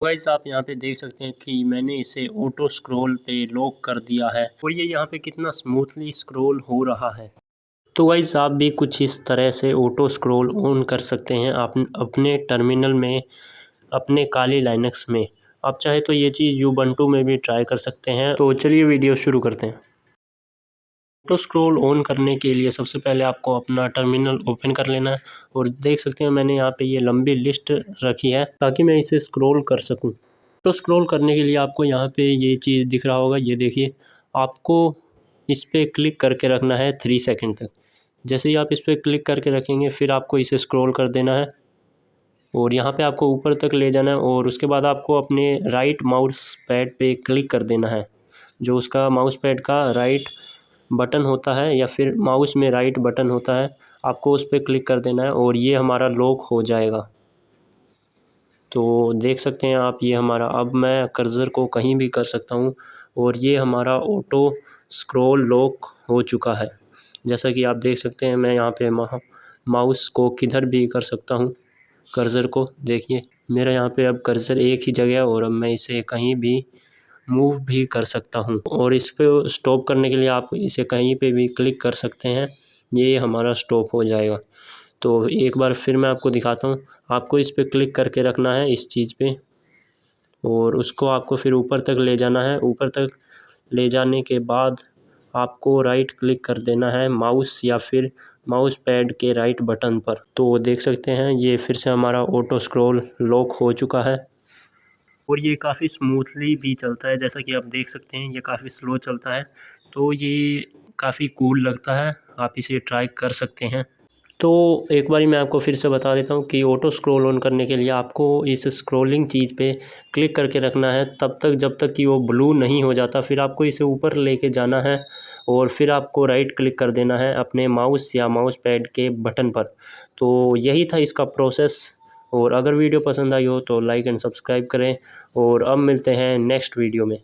Guys आप यहाँ पे देख सकते हैं कि मैंने इसे ऑटो स्क्रॉल पे लॉक कर दिया है और ये यहाँ पे कितना स्मूथली स्क्रॉल हो रहा है। तो गाइस आप भी कुछ इस तरह से ऑटो स्क्रॉल ऑन कर सकते हैं आप अपने टर्मिनल में, अपने काली लाइनक्स में। आप चाहे तो ये चीज़ यूबंटू में भी ट्राई कर सकते हैं। तो चलिए वीडियो शुरू करते हैं। ऑटो स्क्रॉल ऑन करने के लिए सबसे पहले आपको अपना टर्मिनल ओपन कर लेना है और देख सकते हैं मैंने यहाँ पे ये लंबी लिस्ट रखी है ताकि मैं इसे स्क्रॉल कर सकूँ। तो स्क्रॉल करने के लिए आपको यहाँ पे ये चीज़ दिख रहा होगा, ये देखिए। आपको इस पर क्लिक करके रखना है 3 सेकंड तक। जैसे ही आप इस पर क्लिक करके रखेंगे फिर आपको इसे स्क्रॉल कर देना है और यहाँ पे आपको ऊपर तक ले जाना है और उसके बाद आपको अपने राइट माउस पैड पे क्लिक कर देना है। जो उसका माउस पैड का राइट बटन होता है या फिर माउस में राइट बटन होता है, आपको उस पर क्लिक कर देना है और ये हमारा लॉक हो जाएगा। तो देख सकते हैं आप, ये हमारा, अब मैं कर्सर को कहीं भी कर सकता हूँ और ये हमारा ऑटो स्क्रॉल लॉक हो चुका है। जैसा कि आप देख सकते हैं मैं यहाँ पे माउस को किधर भी कर सकता हूँ। कर्सर को देखिए, मेरा यहाँ पे अब कर्सर एक ही जगह है और अब मैं इसे कहीं भी मूव भी कर सकता हूँ। और इस पे स्टॉप करने के लिए आप इसे कहीं पे भी क्लिक कर सकते हैं, ये हमारा स्टॉप हो जाएगा। तो एक बार फिर मैं आपको दिखाता हूँ। आपको इस पे क्लिक करके रखना है इस चीज़ पे और उसको आपको फिर ऊपर तक ले जाना है। ऊपर तक ले जाने के बाद आपको राइट क्लिक कर देना है माउस या फिर माउस पैड के राइट बटन पर। तो देख सकते हैं ये फिर से हमारा ऑटो स्क्रॉल लॉक हो चुका है और ये काफ़ी स्मूथली भी चलता है। जैसा कि आप देख सकते हैं ये काफ़ी स्लो चलता है, तो ये काफ़ी कूल लगता है। आप इसे ट्राई कर सकते हैं। तो एक बारी मैं आपको फिर से बता देता हूँ कि ऑटो स्क्रॉल ऑन करने के लिए आपको इस स्क्रॉलिंग चीज़ पे क्लिक करके रखना है तब तक जब तक कि वो ब्लू नहीं हो जाता। फिर आपको इसे ऊपर लेके जाना है और फिर आपको राइट क्लिक कर देना है अपने माउस या माउस पैड के बटन पर। तो यही था इसका प्रोसेस। और अगर वीडियो पसंद आई हो तो लाइक एंड सब्सक्राइब करें और अब मिलते हैं नेक्स्ट वीडियो में।